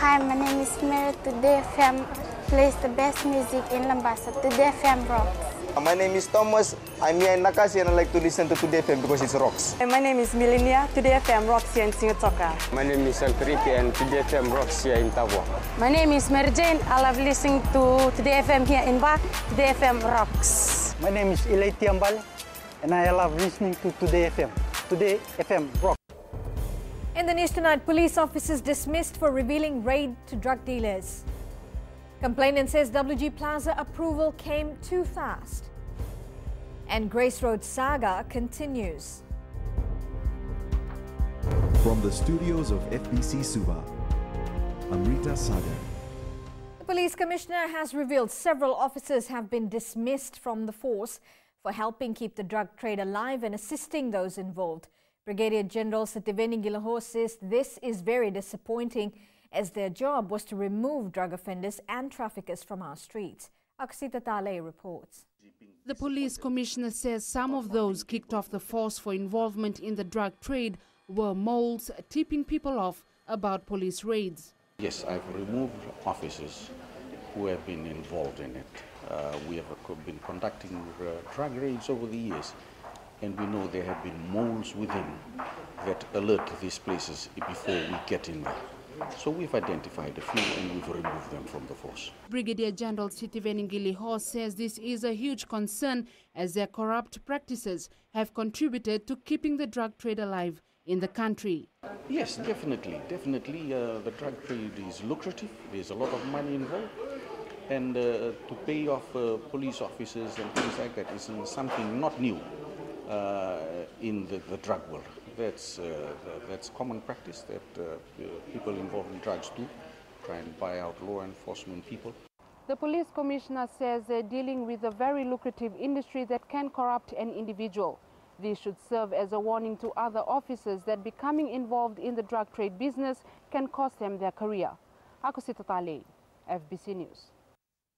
Hi, my name is Mary. Today FM plays the best music in Lambasa. Today FM rocks. My name is Thomas. I'm here in Nakasi and I like to listen to Today FM because it rocks. My name is Milenia. Today FM rocks here in Singatoka. My name is Altriki and Today FM rocks here in Tavua. My name is Mary Jane. I love listening to Today FM here in Ba. Today FM rocks. My name is Ilay Tiambal and I love listening to Today FM. Today FM rocks. In the news tonight, police officers dismissed for revealing raid to drug dealers. Complainant says WG Plaza approval came too fast. And Grace Road saga continues. From the studios of FBC Suba, Amrita Sagar. The police commissioner has revealed several officers have been dismissed from the force for helping keep the drug trade alive and assisting those involved. Brigadier General Sativeni Gilaho says this is very disappointing as their job was to remove drug offenders and traffickers from our streets. Aksita Tale reports. The police commissioner says some of those kicked off the force for involvement in the drug trade were moles tipping people off about police raids. Yes, I've removed officers who have been involved in it. We have been conducting drug raids over the years, and we know there have been moles within that alert these places before we get in there. So we've identified a few and we've removed them from the force. Brigadier General Sitiveni Giliho says this is a huge concern as their corrupt practices have contributed to keeping the drug trade alive in the country. Yes, definitely. The drug trade is lucrative. There's a lot of money involved. And to pay off police officers and things like that is something not new in the drug world. That's common practice that people involved in drugs do, try and buy out law enforcement people. The police commissioner says they're dealing with a very lucrative industry that can corrupt an individual. This should serve as a warning to other officers that becoming involved in the drug trade business can cost them their career. Akusita Tale, FBC News.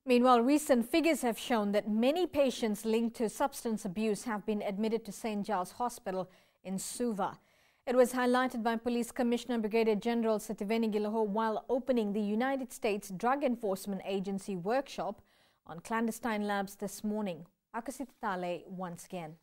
Meanwhile, recent figures have shown that many patients linked to substance abuse have been admitted to St. Giles Hospital in Suva. It was highlighted by Police Commissioner Brigadier General Sativeni Gilaho while opening the United States Drug Enforcement Agency workshop on clandestine labs this morning. Akasita Tale once again.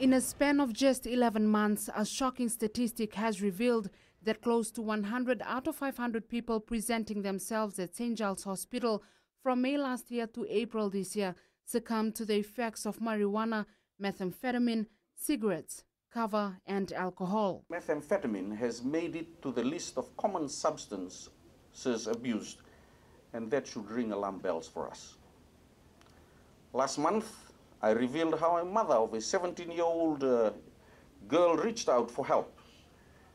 In a span of just 11 months, a shocking statistic has revealed that close to 100 out of 500 people presenting themselves at St. Giles Hospital from May last year to April this year succumbed to the effects of marijuana, methamphetamine, cigarettes, cover and alcohol. Methamphetamine has made it to the list of common substances abused, and that should ring alarm bells for us. Last month, I revealed how a mother of a 17-year-old girl reached out for help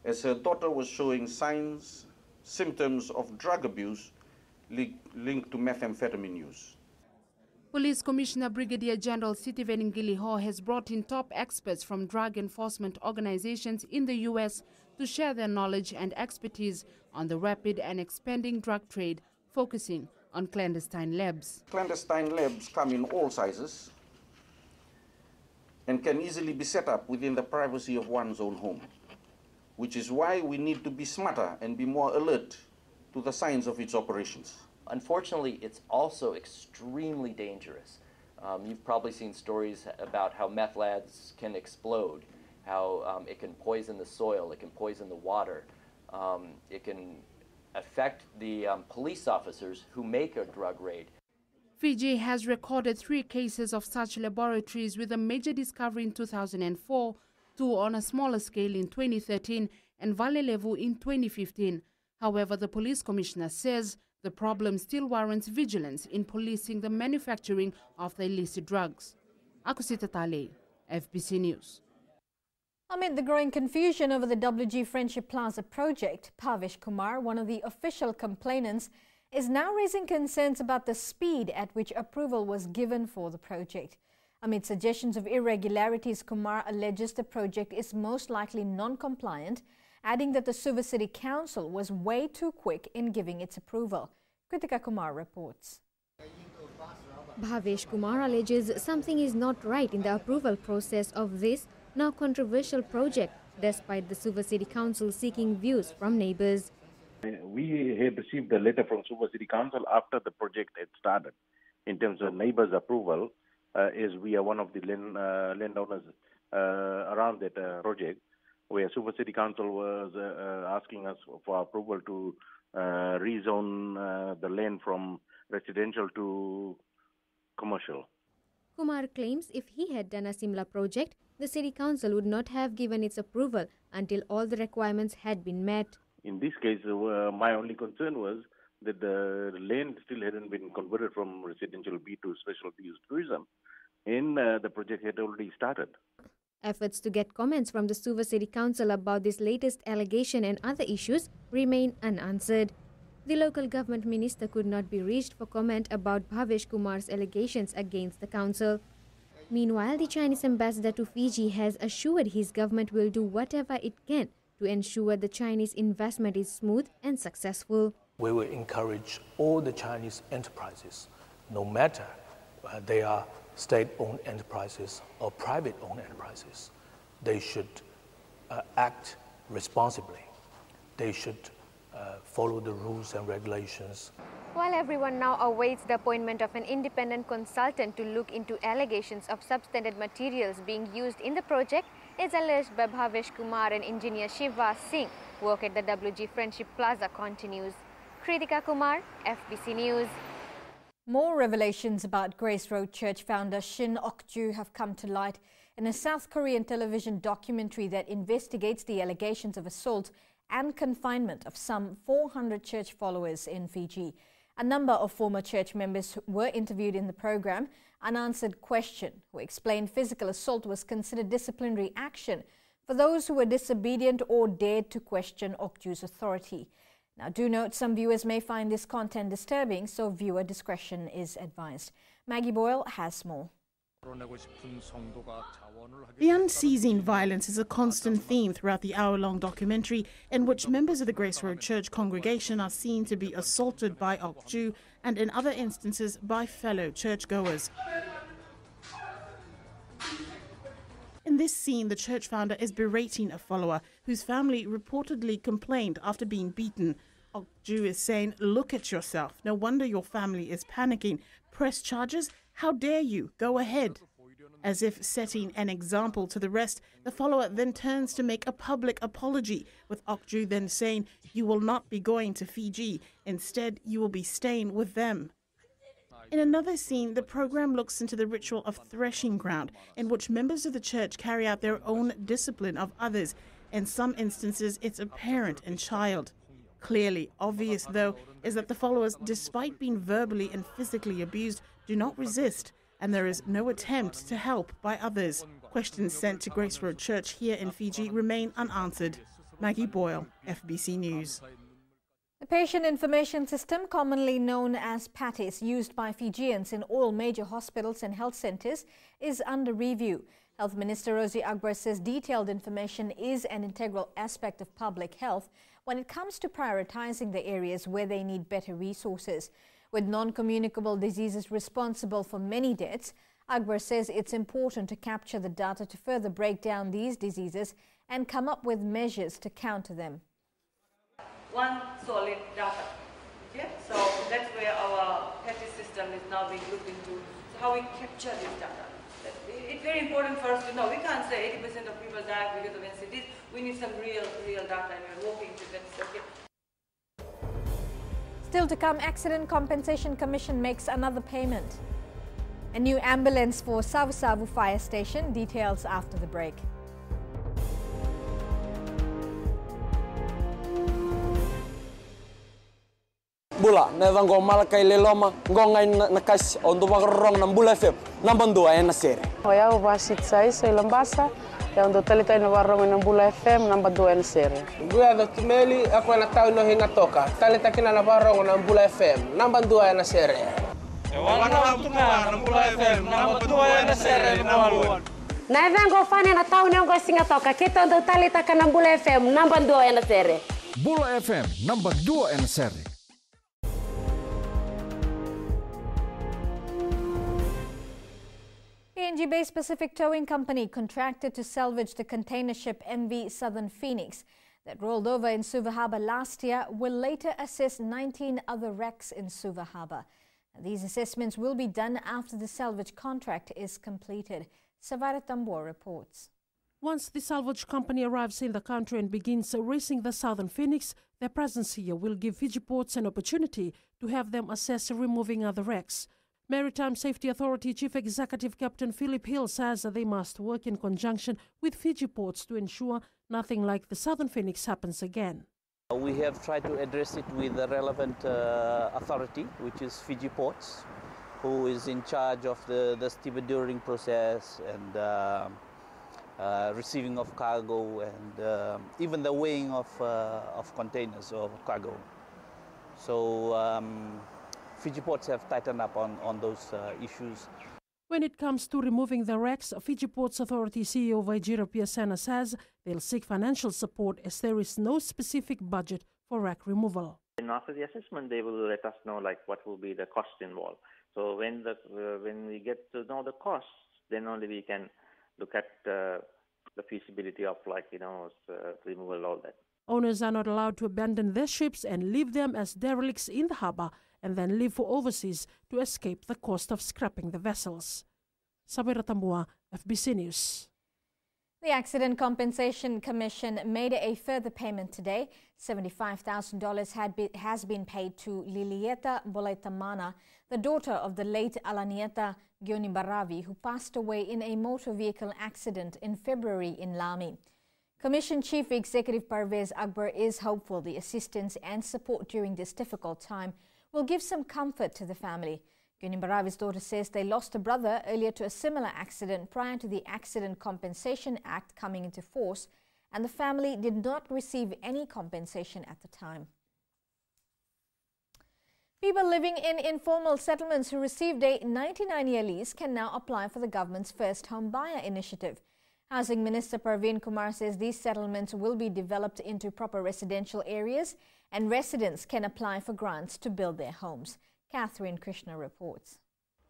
as her daughter was showing signs, symptoms of drug abuse linked to methamphetamine use. Police Commissioner Brigadier General Sitiveni Giliho has brought in top experts from drug enforcement organizations in the U.S. to share their knowledge and expertise on the rapid and expanding drug trade, focusing on clandestine labs. Clandestine labs come in all sizes and can easily be set up within the privacy of one's own home, which is why we need to be smarter and be more alert to the signs of its operations. Unfortunately, it's also extremely dangerous. You've probably seen stories about how meth labs can explode, how it can poison the soil, it can poison the water, it can affect the police officers who make a drug raid. Fiji has recorded 3 cases of such laboratories, with a major discovery in 2004, 2 on a smaller scale in 2013, and Vale Levu in 2015. However, the police commissioner says the problem still warrants vigilance in policing the manufacturing of the illicit drugs. Akusita Tale, FBC News. Amid the growing confusion over the WG Friendship Plaza project, Bhavesh Kumar, one of the official complainants, is now raising concerns about the speed at which approval was given for the project. Amid suggestions of irregularities, Kumar alleges the project is most likely non-compliant, adding that the Suva City Council was way too quick in giving its approval. Kritika Kumar reports. Bhavesh Kumar alleges something is not right in the approval process of this now controversial project, despite the Suva City Council seeking views from neighbours. We had received a letter from Suva City Council after the project had started in terms of neighbours' approval, as we are one of the landowners around that project, where Suva City Council was asking us for approval to rezone the land from residential to commercial. Kumar claims if he had done a similar project, the City Council would not have given its approval until all the requirements had been met. In this case, my only concern was that the land still hadn't been converted from residential B to special use tourism, and the project had already started. Efforts to get comments from the Suva City Council about this latest allegation and other issues remain unanswered. The local government minister could not be reached for comment about Bhavesh Kumar's allegations against the council. Meanwhile, the Chinese ambassador to Fiji has assured his government will do whatever it can to ensure the Chinese investment is smooth and successful. We will encourage all the Chinese enterprises, no matter they are state-owned enterprises or private-owned enterprises. They should act responsibly. They should follow the rules and regulations. While everyone now awaits the appointment of an independent consultant to look into allegations of substandard materials being used in the project, as alleged by Bhavesh Kumar and engineer Shiva Singh, work at the WG Friendship Plaza continues. Kritika Kumar, FBC News. More revelations about Grace Road Church founder Shin Ok-ju have come to light in a South Korean television documentary that investigates the allegations of assault and confinement of some 400 church followers in Fiji. A number of former church members were interviewed in the program. Unanswered question, who explained physical assault was considered disciplinary action for those who were disobedient or dared to question Ok-ju's authority. Now, do note some viewers may find this content disturbing, so viewer discretion is advised. Maggie Boyle has more. The unceasing violence is a constant theme throughout the hour-long documentary, in which members of the Grace Road Church congregation are seen to be assaulted by Ok-ju and in other instances by fellow churchgoers. In this scene, the church founder is berating a follower whose family reportedly complained after being beaten. Ok-ju is saying, "Look at yourself. No wonder your family is panicking. Press charges? How dare you? Go ahead." As if setting an example to the rest, the follower then turns to make a public apology, with Ok-ju then saying, "You will not be going to Fiji. Instead, you will be staying with them." In another scene, the program looks into the ritual of threshing ground, in which members of the church carry out their own discipline of others. In some instances, it's a parent and child. Clearly obvious, though, is that the followers, despite being verbally and physically abused, do not resist, and there is no attempt to help by others. Questions sent to Grace Road Church here in Fiji remain unanswered. Maggie Boyle, FBC News. The Patient Information System, commonly known as PATIS, used by Fijians in all major hospitals and health centres, is under review. Health Minister Rosie Akbar says detailed information is an integral aspect of public health when it comes to prioritising the areas where they need better resources. With non-communicable diseases responsible for many deaths, Akbar says it's important to capture the data to further break down these diseases and come up with measures to counter them. One solid data. Okay? So that's where our PATIS system is now being looked into. So how we capture this data. It's very important for us to know. We can't say 80% of people die because of NCDs. We need some real data, and we're working to that. Okay. Still to come, Accident Compensation Commission makes another payment. A new ambulance for Savu Savu Fire Station. Details after the break. Bula, neva ngo malakai leloma, ngo ngai nakas ondo magrong ng Bula FM, nambang 2 na sere. Hoya ubasit sai lambasa, ya ondo talita na warong ng Bula FM, nambang 2 na sere. Gua do tumeli ako na tao no hinga toka, talita kina na warong ng Bula FM, nambang 2 na sere. Wana tunga ng Bula FM, nambang 2 na sere maluan. Na vengo fane na tao ngo singa toka, kita ondo talita ka ng Bula FM, nambang 2 na sere. Bula FM, nambang 2 na sere. PNG-based Pacific Towing Company contracted to salvage the container ship MV Southern Phoenix. that rolled over in Suva Harbour last year will later assess 19 other wrecks in Suva Harbour. These assessments will be done after the salvage contract is completed. Savara Tambor reports. Once the salvage company arrives in the country and begins racing the Southern Phoenix, their presence here will give Fiji ports an opportunity to have them assess removing other wrecks. Maritime Safety Authority Chief Executive Captain Philip Hill says that they must work in conjunction with Fiji ports to ensure nothing like the Southern Phoenix happens again. We have tried to address it with the relevant authority, which is Fiji Ports, who is in charge of the stevedoring process and receiving of cargo and even the weighing of containers or cargo. So Fiji Ports have tightened up on those issues. When it comes to removing the wrecks, Fiji Ports Authority CEO Vaijira Piasena says they'll seek financial support as there is no specific budget for wreck removal. And after the assessment, they will let us know what will be the cost involved. So when we get to know the costs, then only we can look at the feasibility of removal, all that. Owners are not allowed to abandon their ships and leave them as derelicts in the harbour and then leave for overseas to escape the cost of scrapping the vessels. Sabira Tambua, FBC News. The Accident Compensation Commission made a further payment today. $75,000 has been paid to Lilieta Bolaitamana, the daughter of the late Alanieta Gyonibaravi, who passed away in a motor vehicle accident in February in Lami. Commission Chief Executive Parvez Akbar is hopeful the assistance and support during this difficult time will give some comfort to the family. Gyonibaravi's daughter says they lost a brother earlier to a similar accident prior to the Accident Compensation Act coming into force, and the family did not receive any compensation at the time. People living in informal settlements who received a 99-year lease can now apply for the government's First Home Buyer initiative. Housing Minister Parveen Kumar says these settlements will be developed into proper residential areas and residents can apply for grants to build their homes. Catherine Krishna reports.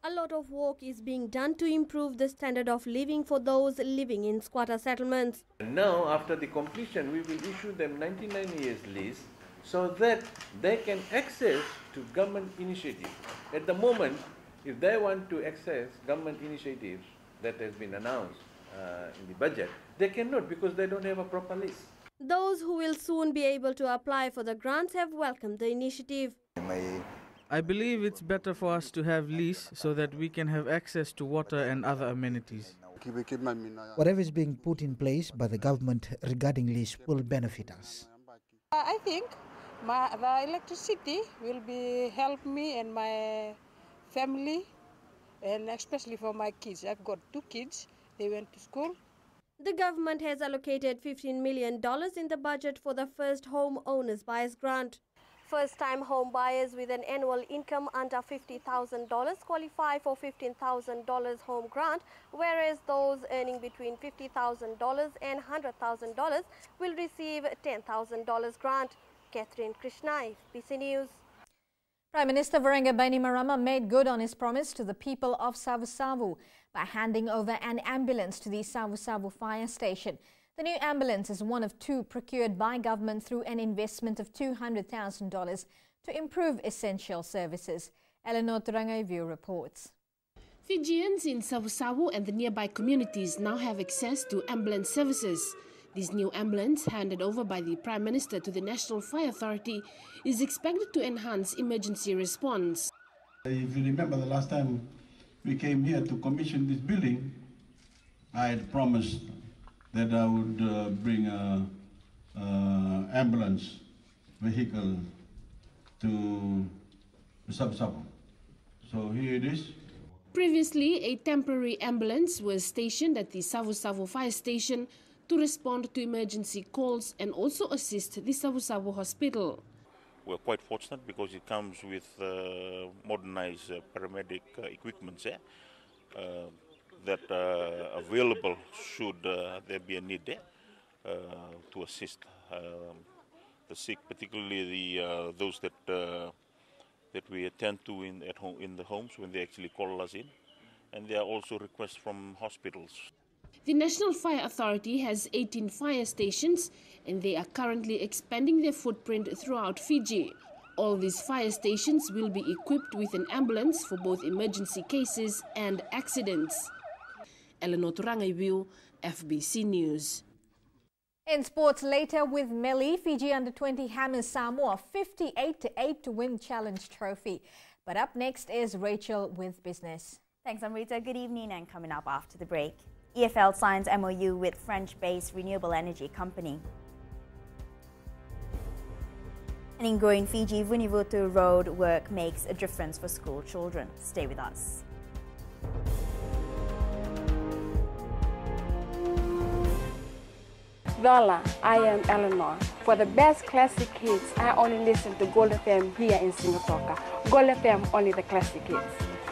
A lot of work is being done to improve the standard of living for those living in squatter settlements. Now, after the completion, we will issue them 99 years lease so that they can access to government initiatives. At the moment, if they want to access government initiatives that has been announced in the budget, they cannot because they don't have a proper lease. Those who will soon be able to apply for the grants have welcomed the initiative. I believe it's better for us to have lease so that we can have access to water and other amenities. Whatever is being put in place by the government regarding lease will benefit us. I think the electricity will help me and my family, and especially for my kids. I've got 2 kids. They went to school. The government has allocated $15 million in the budget for the First Home Owners Buyers Grant. First-time home buyers with an annual income under $50,000 qualify for $15,000 home grant, whereas those earning between $50,000 and $100,000 will receive $10,000 grant. Catherine Krishna, FBC News. Prime Minister Veringa Bainimarama made good on his promise to the people of Savu-Savu by handing over an ambulance to the Savu-Savu fire station. The new ambulance is one of 2 procured by government through an investment of $200,000 to improve essential services. Eleanor Turangaivu reports. Fijians in Savu-Savu and the nearby communities now have access to ambulance services. This new ambulance, handed over by the Prime Minister to the National Fire Authority, is expected to enhance emergency response. If you remember the last time we came here to commission this building, I had promised that I would bring an ambulance vehicle to Savu-Savu. So here it is. Previously, a temporary ambulance was stationed at the Savu-Savu fire station to respond to emergency calls and also assist the Savu-Savu hospital. We're quite fortunate because it comes with modernized paramedic equipment that are available should there be a need there to assist the sick, particularly those that we attend to in the homes when they actually call us in. And there are also requests from hospitals. The National Fire Authority has 18 fire stations and they are currently expanding their footprint throughout Fiji. All these fire stations will be equipped with an ambulance for both emergency cases and accidents. Eleanor Turangaiwiu, FBC News. In sports later with Melly, Fiji under-20 hammers Samoa 58-8 to win Challenge Trophy. But up next is Rachel with business. Thanks, Amrita. Good evening, and coming up after the break, EFL signs MOU with French-based renewable energy company. And in growing Fiji, Vunivutu road work makes a difference for school children. Stay with us. Lola, I am Eleanor. For the best classic hits, I only listen to Gold FM here in Singapore. Gold FM, only the classic hits.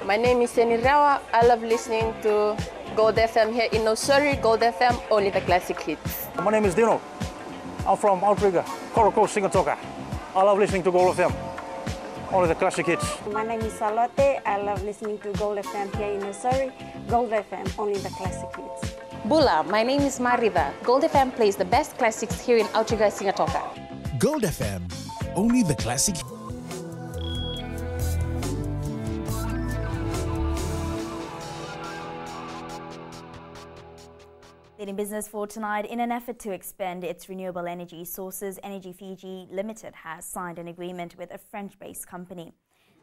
My name is Seni Rawa. I love listening to Gold FM here in Nosuri. Gold FM, only the classic hits. My name is Dino. I'm from Outrigger, Coral Coast, Singapore. I love listening to Gold FM, only the classic hits. My name is Salote. I love listening to Gold FM here in Nosuri. Gold FM, only the classic hits. Bula, my name is Marida. Gold FM plays the best classics here in Outrigger, Singapore. Gold FM, only the classic. In business for tonight, in an effort to expand its renewable energy sources, Energy Fiji Limited has signed an agreement with a French-based company.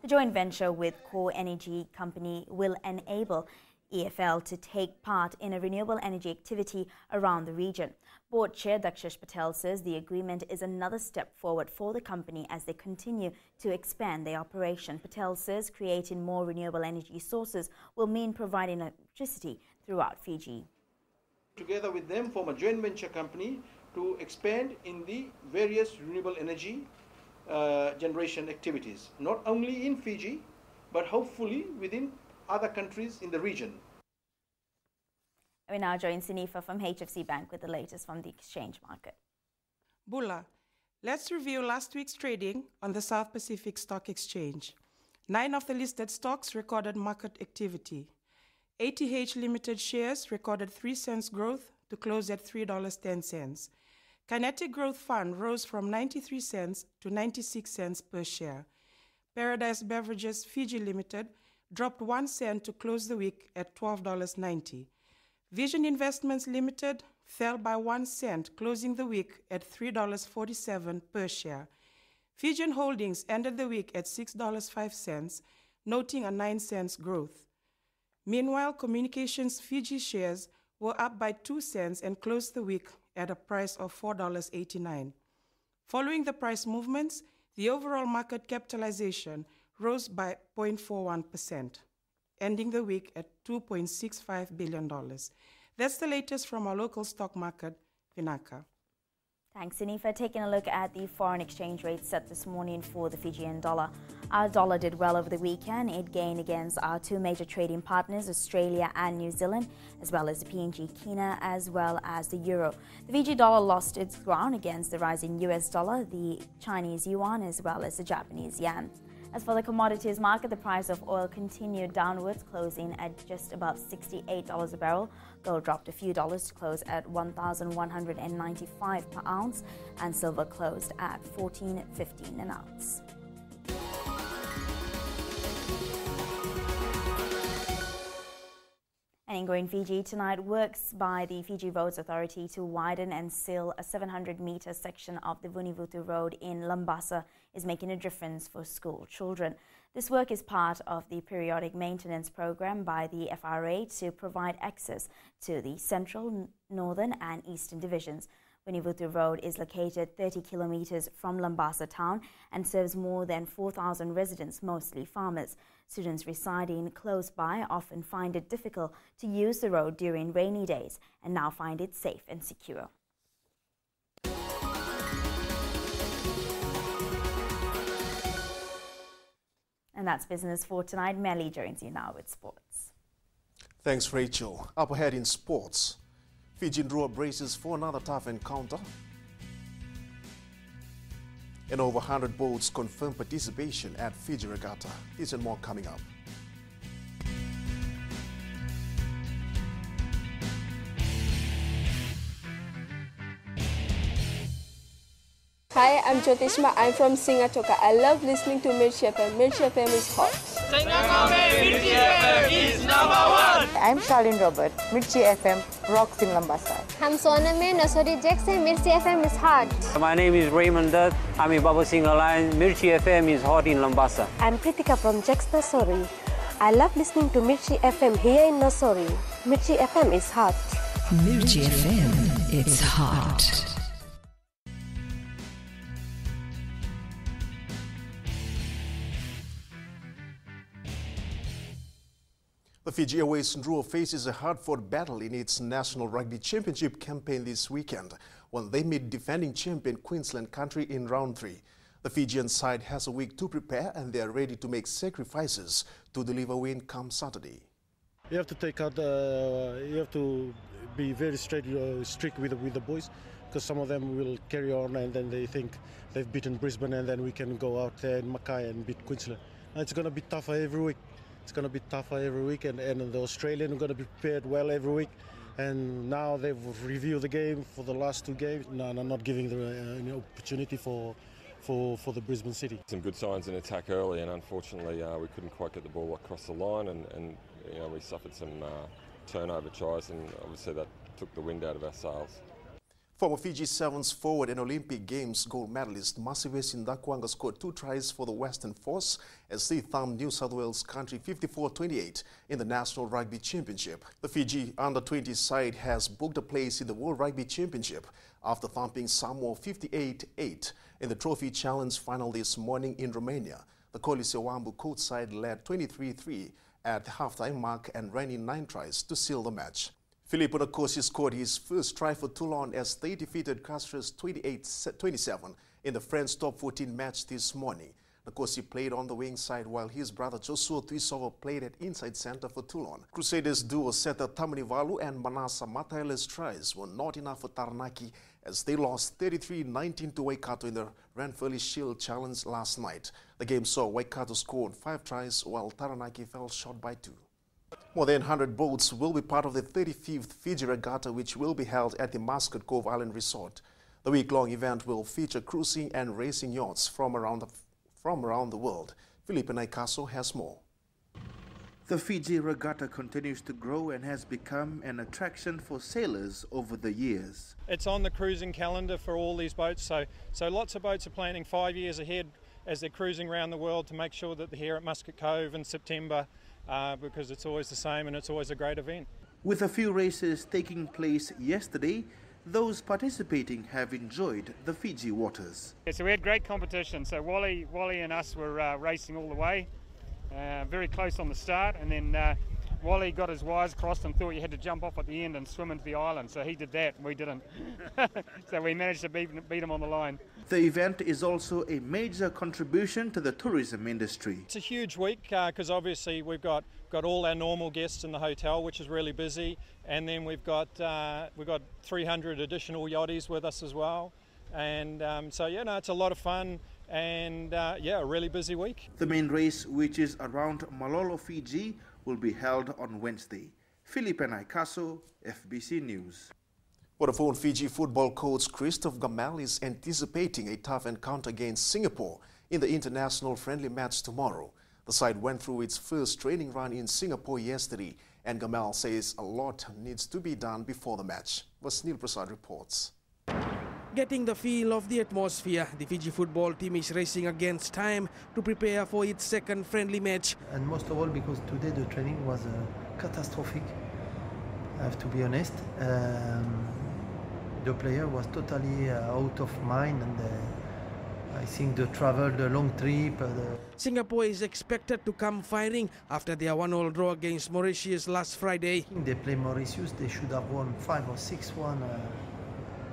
The joint venture with Core Energy Company will enable EFL to take part in a renewable energy activity around the region. Board Chair Dakshish Patel says the agreement is another step forward for the company as they continue to expand their operation. Patel says creating more renewable energy sources will mean providing electricity throughout Fiji. Together with them, form a joint venture company to expand in the various renewable energy generation activities, not only in Fiji, but hopefully within other countries in the region. We now join Sinifa from HFC Bank with the latest from the exchange market. Bula, let's review last week's trading on the South Pacific Stock Exchange. 9 of the listed stocks recorded market activity. ATH Limited shares recorded 3 cents growth to close at $3.10. Kinetic Growth Fund rose from 93 cents to 96 cents per share. Paradise Beverages Fiji Limited dropped 1 cent to close the week at $12.90. Vision Investments Limited fell by 1 cent, closing the week at $3.47 per share. Fijian Holdings ended the week at $6.05, noting a 9 cents growth. Meanwhile, Communications Fiji shares were up by 2 cents and closed the week at a price of $4.89. Following the price movements, the overall market capitalization rose by 0.41%, ending the week at $2.65 billion. That's the latest from our local stock market, Vinaka. Thanks, Sinifa. Taking a look at the foreign exchange rate set this morning for the Fijian dollar. Our dollar did well over the weekend. It gained against our 2 major trading partners, Australia and New Zealand, as well as the PNG Kina, as well as the euro. The Fiji dollar lost its ground against the rising US dollar, the Chinese yuan, as well as the Japanese yen. As for the commodities market, the price of oil continued downwards, closing at just about $68 a barrel. Gold dropped a few dollars to close at $1,195 per ounce, and silver closed at $14.15 an ounce. And in growing Fiji, tonight, works by the Fiji Roads Authority to widen and seal a 700-metre section of the Vunivutu Road in Lambasa is making a difference for school children. This work is part of the periodic maintenance program by the FRA to provide access to the Central, Northern and Eastern Divisions. Vunivutu Road is located 30 kilometres from Lambasa town and serves more than 4,000 residents, mostly farmers. Students residing close by often find it difficult to use the road during rainy days and now find it safe and secure. And that's business for tonight. Melly joins you now with sports. Thanks, Rachel. Up ahead in sports, Fijian draw braces for another tough encounter. And over 100 boats confirm participation at Fiji Regatta. This and more coming up. Hi, I'm Jyotishma. I'm from Singatoka. I love listening to Mirchi FM. Mirchi FM is hot. Mirchi FM is #1. I'm Charlene Robert. Mirchi FM rocks in Lambasa. I'm Soname Nasori Jackson. Mirchi FM is hot. My name is Raymond Dutt. I'm in Baba Singh Alliance. Mirchi FM is hot in Lambasa. I'm Kritika from Jax Nasori. I love listening to Mirchi FM here in Nasori. Mirchi FM is hot. Mirchi FM, it's hot. The Fiji Airways Ndruo faces a hard-fought battle in its National Rugby Championship campaign this weekend when they meet defending champion Queensland country in round 3. The Fijian side has a week to prepare and they are ready to make sacrifices to deliver a win come Saturday. You have to take out you have to be very strict with the boys, because some of them will carry on and then they think they've beaten Brisbane and then we can go out there in Mackay and beat Queensland. And it's going to be tougher every week. It's going to be tougher every week, and the Australian are going to be prepared well every week. And now they've reviewed the game for the last 2 games. No, not giving the opportunity for the Brisbane City. Some good signs in attack early, and unfortunately we couldn't quite get the ball across the line, and we suffered some turnover tries, and obviously that took the wind out of our sails. Former Fiji Sevens forward and Olympic Games gold medalist Masiwesi Ndakwanga scored 2 tries for the Western Force as they thumped New South Wales country 54-28 in the National Rugby Championship. The Fiji under-20 side has booked a place in the World Rugby Championship after thumping Samoa 58-8 in the Trophy Challenge final this morning in Romania. The Kolisi Wambu coach side led 23-3 at the halftime mark and ran in 9 tries to seal the match. Filippo Nkosi scored his first try for Toulon as they defeated Castres 28-27 in the French top 14 match this morning. Nkosi played on the wing side while his brother Joshua Tuisova played at inside center for Toulon. Crusaders duo setter Tamanivalu and Manasa Mataile's tries were not enough for Taranaki as they lost 33-19 to Waikato in the Ranfurly Shield Challenge last night. The game saw Waikato score 5 tries while Taranaki fell short by 2. More than 100 boats will be part of the 35th Fiji Regatta, which will be held at the Muscat Cove Island Resort. The week-long event will feature cruising and racing yachts from around the world. Felipe Naikaso has more. The Fiji Regatta continues to grow and has become an attraction for sailors over the years. It's on the cruising calendar for all these boats, so lots of boats are planning 5 years ahead as they're cruising around the world to make sure that they're here at Muscat Cove in September. Because it's always the same and it's always a great event. With a few races taking place yesterday, those participating have enjoyed the Fiji waters. Yeah, so we had great competition. So Wally and us were racing all the way, very close on the start, and then Wally got his wires crossed and thought you had to jump off at the end and swim into the island. So he did that and we didn't. So we managed to beat him on the line. The event is also a major contribution to the tourism industry. It's a huge week because obviously we've got all our normal guests in the hotel, which is really busy, and then we've got 300 additional yachties with us as well. And so yeah, no, it's a lot of fun and yeah, a really busy week. The main race, which is around Malolo, Fiji, will be held on Wednesday. Felipe Naikaso, FBC News. Vodafone Fiji football coach Christophe Gamel is anticipating a tough encounter against Singapore in the international friendly match tomorrow. The side went through its first training run in Singapore yesterday, and Gamel says a lot needs to be done before the match. Vasnil Prasad reports. Getting the feel of the atmosphere, the Fiji football team is racing against time to prepare for its second friendly match. And most of all because today the training was catastrophic, I have to be honest. The player was totally out of mind, and I think they traveled a long trip. Singapore is expected to come firing after their 1-1 draw against Mauritius last Friday. They play Mauritius, they should have won 5 or 6-1.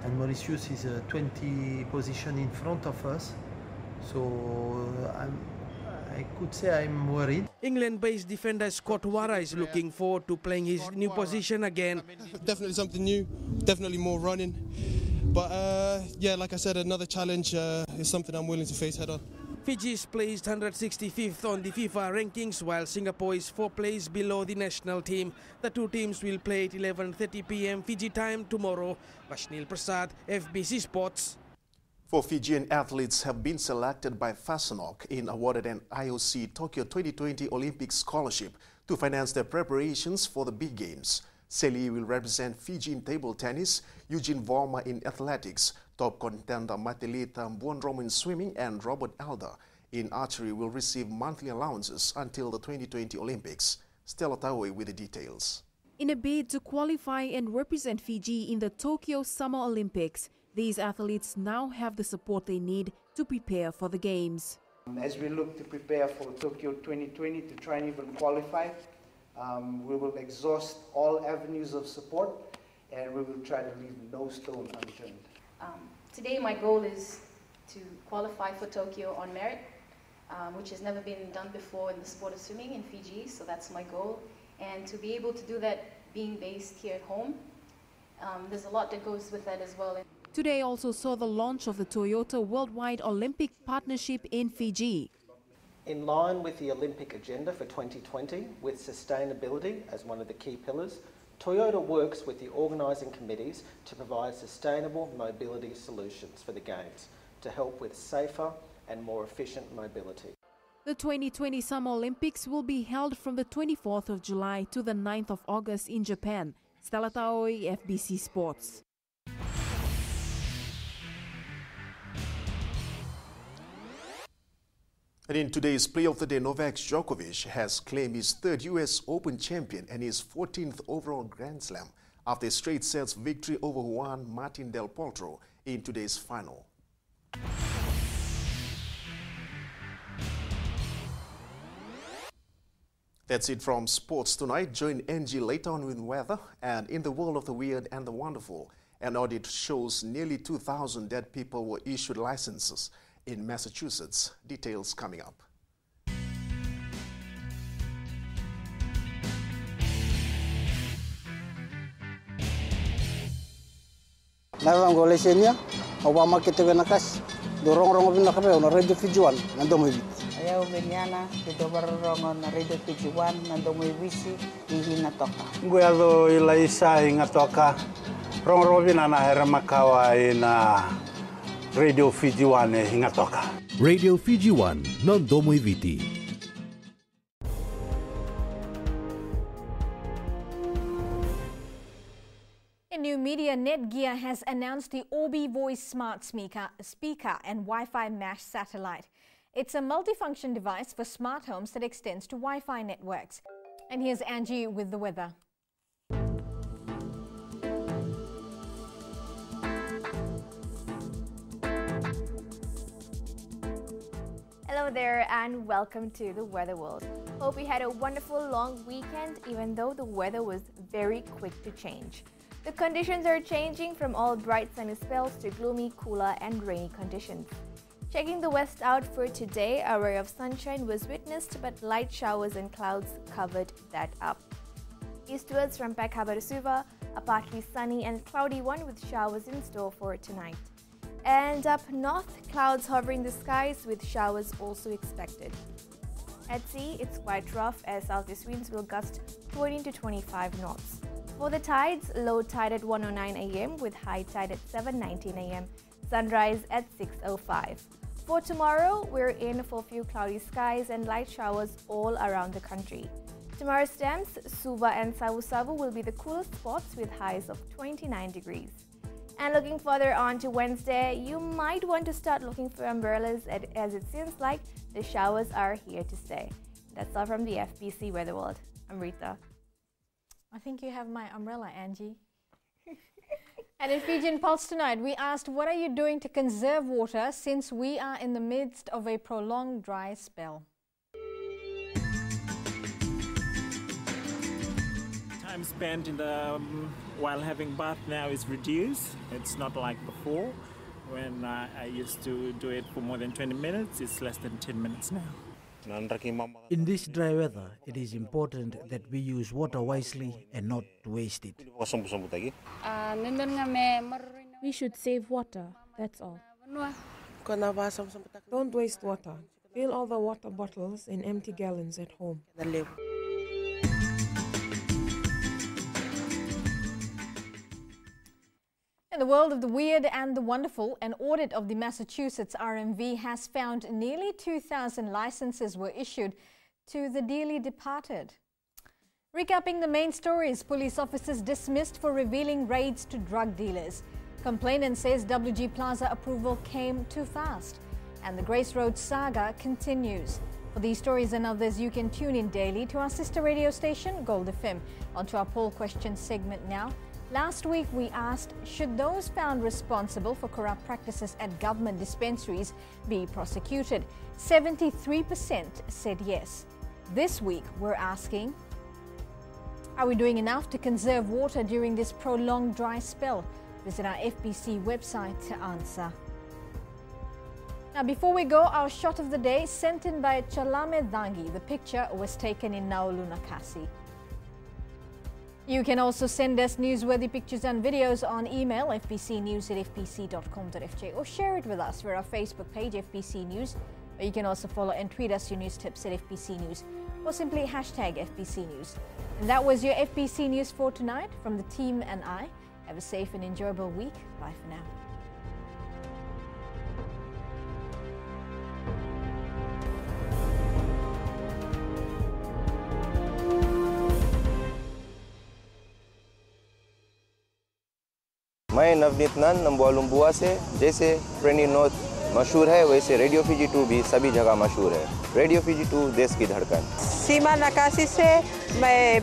And Mauritius is 20 position in front of us, so I could say I'm worried. England-based defender Scott Wara is looking forward to playing his new position again. Definitely something new, definitely more running. But yeah, like I said, another challenge is something I'm willing to face head on. Fiji is placed 165th on the FIFA rankings, while Singapore is 4 places below the national team. The two teams will play at 11:30 p.m. Fiji time tomorrow. Vashnil Prasad, FBC Sports. 4 Fijian athletes have been selected by Fasanok and awarded an IOC Tokyo 2020 Olympic scholarship to finance their preparations for the big games. Seli will represent Fiji in table tennis, Eugene Vorma in athletics, top contender Matilita Mbuonromo in swimming, and Robert Elder in archery will receive monthly allowances until the 2020 Olympics. Stella Tawe with the details. In a bid to qualify and represent Fiji in the Tokyo Summer Olympics, these athletes now have the support they need to prepare for the Games. As we look to prepare for Tokyo 2020 to try and even qualify, we will exhaust all avenues of support and we will try to leave no stone unturned. Today my goal is to qualify for Tokyo on merit, which has never been done before in the sport of swimming in Fiji, so that's my goal. And to be able to do that being based here at home, there's a lot that goes with that as well. Today also saw the launch of the Toyota Worldwide Olympic Partnership in Fiji. In line with the Olympic agenda for 2020, with sustainability as one of the key pillars, Toyota works with the organising committees to provide sustainable mobility solutions for the Games to help with safer and more efficient mobility. The 2020 Summer Olympics will be held from the 24th of July to the 9th of August in Japan. Stella Taoi, FBC Sports. And in today's play of the day, Novak Djokovic has claimed his third US Open champion and his 14th overall Grand Slam after a straight sets victory over Juan Martin Del Potro in today's final. That's it from Sports Tonight. Join NG later on with weather. And in the world of the weird and the wonderful, an audit shows nearly 2,000 dead people were issued licenses in Massachusetts. Details coming up. Narang golesenya, Obama kita nakas, dorong-rong bin nakape, na radio Fijuan, nandong may ayaw benyana, kita barong na radio Fijuan, nandong may wisi, hindi natoka. Guado ilaisa ingatoka, rong-rong bin na heramakawa na Radio Fiji One hingatoka. Radio Fiji One, non domoy viti. In new media, Netgear has announced the Orbi Voice Smart Speaker and Wi-Fi Mesh satellite. It's a multifunction device for smart homes that extends to Wi-Fi networks. And here's Angie with the weather. Hello there and welcome to the Weather World. Hope you had a wonderful long weekend even though the weather was very quick to change. The conditions are changing from all bright sunny spells to gloomy, cooler and rainy conditions. Checking the west out for today, a ray of sunshine was witnessed but light showers and clouds covered that up. Eastwards from Pakhabarasuva, a partly sunny and cloudy one with showers in store for tonight. And up north, clouds hovering the skies with showers also expected. At sea, it's quite rough as southeast winds will gust 20 to 25 knots. For the tides, low tide at 1:09 a.m. with high tide at 7:19 a.m. Sunrise at 6:05. For tomorrow, we're in for a few cloudy skies and light showers all around the country. Tomorrow's temps, Suva and Savu will be the coolest spots with highs of 29 degrees. And looking further on to Wednesday, you might want to start looking for umbrellas as it seems like the showers are here to stay. That's all from the FBC Weather World. I'm Rita. I think you have my umbrella, Angie. And in Fijian Pulse tonight, we asked, what are you doing to conserve water since we are in the midst of a prolonged dry spell? Time spent in the while having bath now is reduced. It's not like before when I used to do it for more than 20 minutes. It's less than 10 minutes now. In this dry weather, it is important that we use water wisely and not waste it. We should save water, that's all. Don't waste water. Fill all the water bottles in empty gallons at home. In the world of the weird and the wonderful, an audit of the Massachusetts RMV has found nearly 2,000 licenses were issued to the dearly departed. Recapping the main stories, police officers dismissed for revealing raids to drug dealers. Complainant says WG Plaza approval came too fast. And the Grace Road saga continues. For these stories and others, you can tune in daily to our sister radio station, Gold FM. Onto our poll question segment now. Last week, we asked, should those found responsible for corrupt practices at government dispensaries be prosecuted? 73% said yes. This week, we're asking, are we doing enough to conserve water during this prolonged dry spell? Visit our FBC website to answer. Now, before we go, our shot of the day, sent in by Chalame Dangi. The picture was taken in Naulu, Nakasi. You can also send us newsworthy pictures and videos on email, fbcnews@fbc.com.fj, or share it with us via our Facebook page, FBC News. Or you can also follow and tweet us your news tips at FBC News, or simply hashtag FBC News. And that was your FBC News for tonight. From the team and I, have a safe and enjoyable week. Bye for now. मैं नवनीत नंद नंबुआ से। जैसे trainee north मशहूर है, वैसे radio Fiji 2 भी सभी जगह मशहूर है। रेडियो फीजी 2 देश की धड़कन। सीमा नकासी से मैं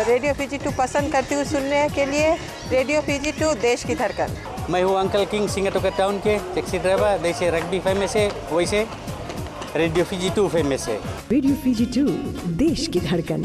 रेडियो फीजी 2 पसंद करती हूँ सुनने के लिए। रेडियो फीजी 2 देश की धड़कन। मैं हूँ अंकल किंग सिंगाटोका टाउन के टैक्सी ड्राइवर। जैसे रग्बी फेमस है, वैसे रेडियो फीजी 2 फेमस है। रेडियो फीजी 2 देश की धड़कन।